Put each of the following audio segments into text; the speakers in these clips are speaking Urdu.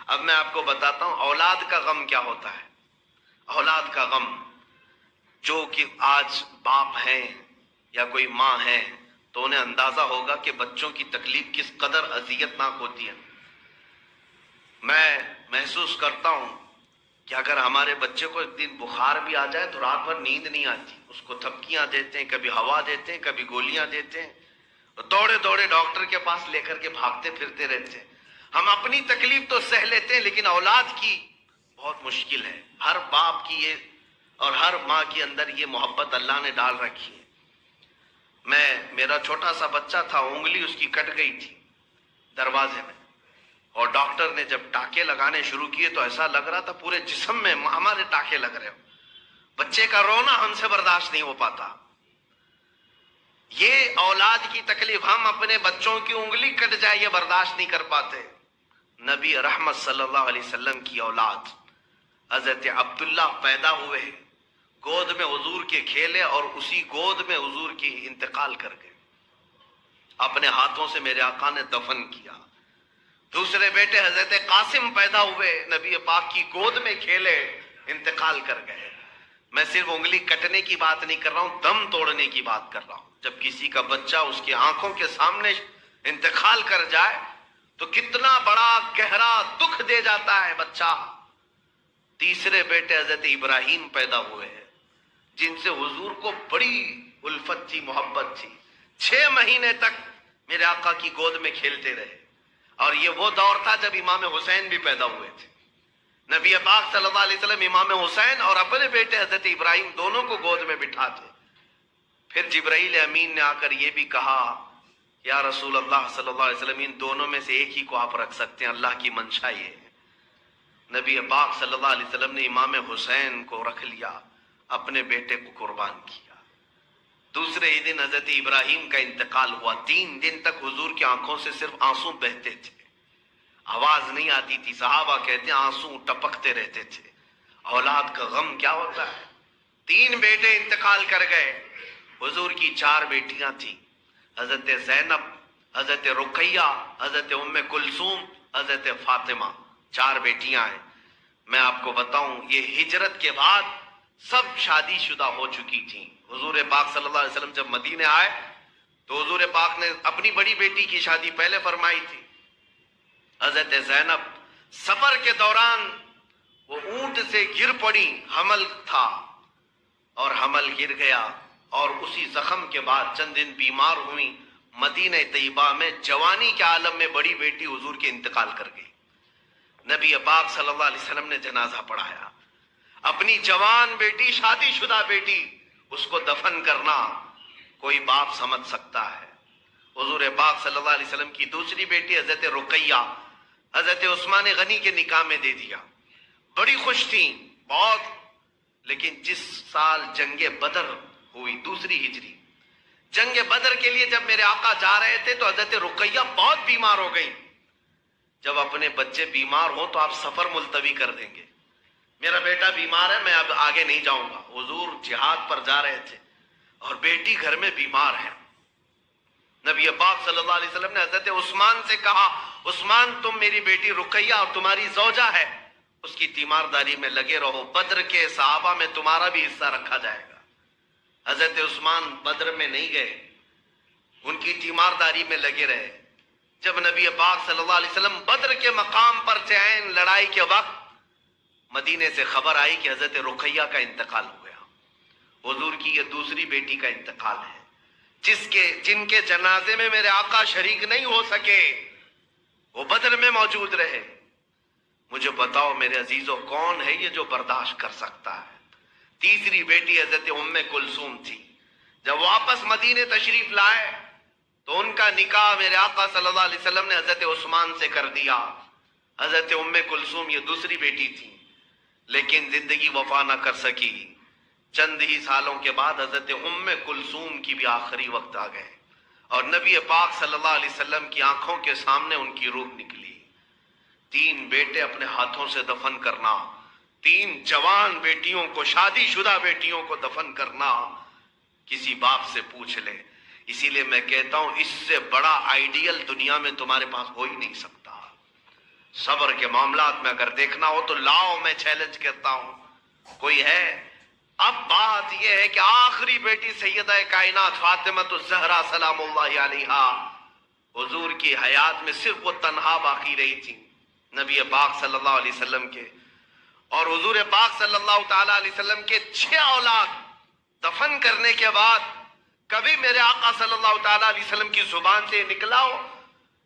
اب میں آپ کو بتاتا ہوں اولاد کا غم کیا ہوتا ہے. اولاد کا غم، جو کہ آج باپ ہیں یا کوئی ماں ہے تو انہیں اندازہ ہوگا کہ بچوں کی تکلیف کس قدر اذیت ناک ہوتی ہے. میں محسوس کرتا ہوں کہ اگر ہمارے بچے کو ایک دن بخار بھی آ جائے تو رات بھر نیند نہیں آتی، اس کو تھپکیاں دیتے ہیں، کبھی ہوا دیتے ہیں، کبھی گولیاں دیتے ہیں، دوڑے دوڑے ڈاکٹر کے پاس لے کر کے بھاگتے پھرتے رہتے ہیں. ہم اپنی تکلیف تو سہ لیتے ہیں لیکن اولاد کی بہت مشکل ہے. ہر باپ کی یہ اور ہر ماں کے اندر یہ محبت اللہ نے ڈال رکھی ہے. میرا چھوٹا سا بچہ تھا، انگلی اس کی کٹ گئی تھی دروازے میں، اور ڈاکٹر نے جب ٹانکے لگانے شروع کیے تو ایسا لگ رہا تھا پورے جسم میں ہمارے ٹانکے لگ رہے ہو. بچے کا رونا ہم سے برداشت نہیں ہو پاتا. یہ اولاد کی تکلیف، ہم اپنے بچوں کی انگلی کٹ جائے یہ برداشت نہیں کر پاتے. نبی رحمت صلی اللہ علیہ وسلم کی اولاد حضرت عبداللہ پیدا ہوئے، گود میں حضور کے کھیلے اور اسی گود میں حضور کی انتقال کر گئے. اپنے ہاتھوں سے میرے آقا نے دفن کیا. دوسرے بیٹے حضرت قاسم پیدا ہوئے، نبی پاک کی گود میں کھیلے، انتقال کر گئے. میں صرف انگلی کٹنے کی بات نہیں کر رہا ہوں، دم توڑنے کی بات کر رہا ہوں. جب کسی کا بچہ اس کی آنکھوں کے سامنے انتقال کر جائے تو کتنا بڑا گہرا دکھ دے جاتا ہے بچہ. تیسرے بیٹے حضرت ابراہیم پیدا ہوئے ہیں، جن سے حضور کو بڑی الفت تھی، محبت تھی. 6 مہینے تک میرے آقا کی گود میں کھیلتے رہے. اور یہ وہ دور تھا جب امام حسین بھی پیدا ہوئے تھے. نبی پاک صلی اللہ علیہ وسلم امام حسین اور اپنے بیٹے حضرت ابراہیم دونوں کو گود میں بٹھاتے. پھر جبرائیل امین نے آ کر یہ بھی کہا، یا رسول اللہ صلی اللہ علیہ وسلم ان دونوں میں سے ایک ہی کو آپ رکھ سکتے ہیں، اللہ کی منشا یہ ہے. نبی پاک صلی اللہ علیہ وسلم نے امام حسین کو رکھ لیا، اپنے بیٹے کو قربان کیا. دوسرے ہی دن حضرت ابراہیم کا انتقال ہوا. 3 دن تک حضور کی آنکھوں سے صرف آنسو بہتے تھے، آواز نہیں آتی تھی. صحابہ کہتے ہیں آنسو ٹپکتے رہتے تھے. اولاد کا غم کیا ہوتا ہے. 3 بیٹے انتقال کر گئے. حضور کی 4 بیٹیاں تھیں، حضرت زینب، حضرت رقیہ، حضرت ام کلثوم، حضرت فاطمہ. 4 بیٹیاں ہیں. میں آپ کو بتاؤں یہ ہجرت کے بعد سب شادی شدہ ہو چکی تھیں. حضور پاک صلی اللہ علیہ وسلم جب مدینے آئے تو حضور پاک نے اپنی بڑی بیٹی کی شادی پہلے فرمائی تھی. حضرت زینب سفر کے دوران وہ اونٹ سے گر پڑی، حمل تھا اور حمل گر گیا، اور اسی زخم کے بعد چند دن بیمار ہوئی. مدینہ طیبہ میں جوانی کے عالم میں بڑی بیٹی حضور کے انتقال کر گئی. نبی پاک صلی اللہ علیہ وسلم نے جنازہ پڑھایا. اپنی جوان بیٹی، شادی شدہ بیٹی، اس کو دفن کرنا کوئی باپ سمجھ سکتا ہے. حضور پاک صلی اللہ علیہ وسلم کی دوسری بیٹی حضرت رقیہ حضرت عثمان غنی کے نکاح میں دے دیا. بڑی خوش تھیں بہت. لیکن جس سال جنگ بدر ہوئی، دوسری ہجری، جنگ بدر کے لیے جب میرے آقا جا رہے تھے تو حضرت رقیہ بہت بیمار ہو گئی. جب اپنے بچے بیمار ہوں تو آپ سفر ملتوی کر دیں گے. میرا بیٹا بیمار ہے، میں اب آگے نہیں جاؤں گا. حضور جہاد پر جا رہے تھے اور بیٹی گھر میں بیمار ہے. نبی پاک صلی اللہ علیہ وسلم نے حضرت عثمان سے کہا، عثمان تم میری بیٹی رقیہ اور تمہاری زوجہ ہے، اس کی تیمارداری میں لگے رہو، بدر کے صحابہ میں تمہارا بھی حصہ رکھا جائے گا. حضرت عثمان بدر میں نہیں گئے، ان کی تیمارداری میں لگے رہے. جب نبی پاک صلی اللہ علیہ وسلم بدر کے مقام پر تھے، عین لڑائی کے وقت، مدینے سے خبر آئی کہ حضرت رقیہ کا انتقال ہو گیا. حضور کی یہ دوسری بیٹی کا انتقال ہے، جن کے جنازے میں میرے آقا شریک نہیں ہو سکے، وہ بدر میں موجود رہے. مجھے بتاؤ میرے عزیزوں، کون ہے یہ جو برداشت کر سکتا ہے. تیسری بیٹی حضرت ام کلثوم تھی. جب واپس مدینے تشریف لائے تو ان کا نکاح میرے آقا صلی اللہ علیہ وسلم نے حضرت عثمان سے کر دیا. حضرت ام کلثوم یہ دوسری بیٹی تھی، لیکن زندگی وفا نہ کر سکی. چند ہی سالوں کے بعد حضرت ام کلثوم کی بھی آخری وقت آ گئے اور نبی پاک صلی اللہ علیہ وسلم کی آنکھوں کے سامنے ان کی روح نکلی. 3 بیٹے اپنے ہاتھوں سے دفن کرنا، 3 جوان بیٹیوں کو، شادی شدہ بیٹیوں کو دفن کرنا، کسی باپ سے پوچھ لے. اسی لیے میں کہتا ہوں اس سے بڑا آئیڈیل دنیا میں تمہارے پاس ہو ہی نہیں سکتا. صبر کے معاملات میں اگر دیکھنا ہو تو لاؤ، میں چیلنج کرتا ہوں، کوئی ہے؟ اب بات یہ ہے کہ آخری بیٹی سیدہ کائنات فاطمہ الزہرا سلام اللہ علیہا حضور کی حیات میں صرف وہ تنہا باقی رہی تھی نبی پاک صلی اللہ علیہ وسلم کے، اور حضور پاک صلی اللہ تعالی علیہ وسلم کے 6 اولاد دفن کرنے کے بعد کبھی میرے آقا صلی اللہ تعالی علیہ وسلم کی زبان سے نکلا ہو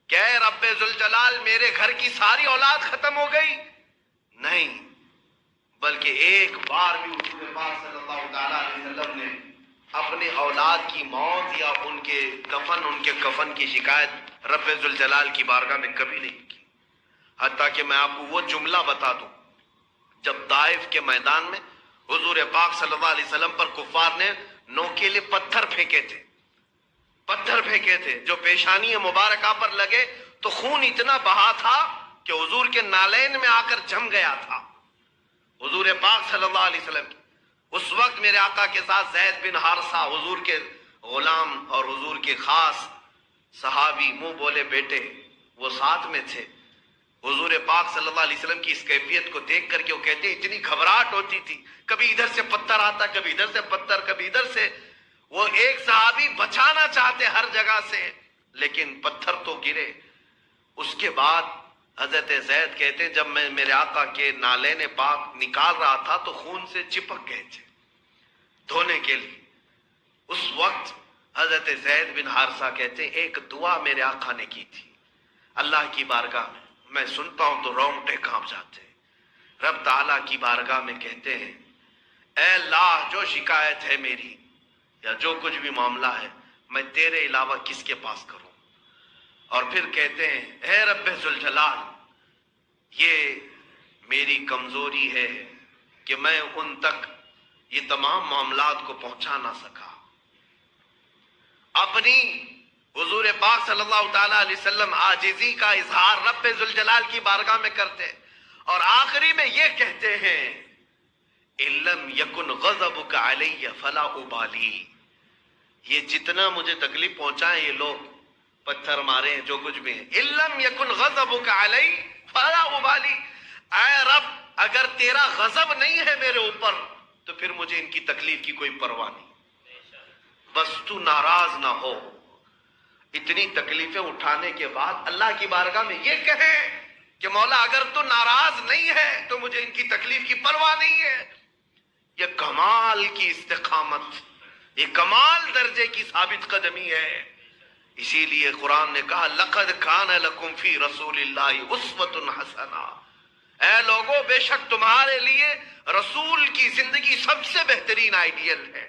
کہ اے رب ذوالجلال میرے گھر کی ساری اولاد ختم ہو گئی؟ نہیں، بلکہ ایک بار بھی حضور پاک صلی اللہ تعالی علیہ وسلم نے اپنے اولاد کی موت یا ان کے کفن کی شکایت رب ذوالجلال کی بارگاہ میں کبھی نہیں کی۔ حتیٰ کہ میں آپ کو وہ جملہ بتا دوں، جب طائف کے میدان میں حضور پاک صلی اللہ علیہ وسلم پر کفار نے نوکیلے پتھر پھینکے تھے جو پیشانی مبارکہ پر لگے تو خون اتنا بہا تھا کہ حضور کے نالین میں آ کر جم گیا تھا۔ حضور پاک صلی اللہ علیہ وسلم اس وقت میرے آقا کے ساتھ زید بن حارثہ حضور کے غلام اور حضور کے خاص صحابی منہ بولے بیٹے وہ ساتھ میں تھے۔ حضور پاک صلی اللہ علیہ وسلم کی اس کیفیت کو دیکھ کر کے وہ کہتے ہیں اتنی گھبراہٹ ہوتی تھی، کبھی ادھر سے پتھر آتا، کبھی ادھر سے پتھر، کبھی ادھر سے۔ وہ ایک صحابی بچانا چاہتے ہر جگہ سے لیکن پتھر تو گرے۔ اس کے بعد حضرت زید کہتے ہیں جب میں میرے آقا کے نالین پاک نکال رہا تھا تو خون سے چپک گئے تھے دھونے کے لیے۔ اس وقت حضرت زید بن حارثہ کہتے ہیں ایک دعا میرے آقا نے کی تھی اللہ کی بارگاہ میں سنتا ہوں تو رونگٹے کانپ جاتے ہیں۔ رب تعالیٰ کی بارگاہ میں کہتے ہیں اے اللہ جو شکایت ہے میری یا جو کچھ بھی معاملہ ہے میں تیرے علاوہ کس کے پاس کروں؟ اور پھر کہتے ہیں اے رب ذوالجلال یہ میری کمزوری ہے کہ میں ان تک یہ تمام معاملات کو پہنچا نہ سکا۔ اپنی حضور پاک صلی اللہ تعالی علیہ وسلم عاجزی کا اظہار رب ذوالجلال کی بارگاہ میں کرتے اور آخری میں یہ کہتے ہیں ان لم یکن غضبک علی فلا ابالی، یہ جتنا مجھے تکلیف پہنچائے یہ لوگ پتھر مارے جو کچھ بھی ہے، ان لم یکن غضبک علی فلا ابالی، اے رب اگر تیرا غضب نہیں ہے میرے اوپر تو پھر مجھے ان کی تکلیف کی کوئی پرواہ نہیں، بس تو ناراض نہ ہو۔ اتنی تکلیفیں اٹھانے کے بعد اللہ کی بارگاہ میں یہ کہیں کہ مولا اگر تو ناراض نہیں ہے تو مجھے ان کی تکلیف کی پرواہ نہیں ہے، یہ کمال کی استقامت، یہ کمال درجے کی ثابت قدمی ہے۔ اسی لیے قرآن نے کہا لقد کان لکم فی رسول اللہ اسوۃ حسنہ، اے لوگو بے شک تمہارے لیے رسول کی زندگی سب سے بہترین آئیڈیل ہے۔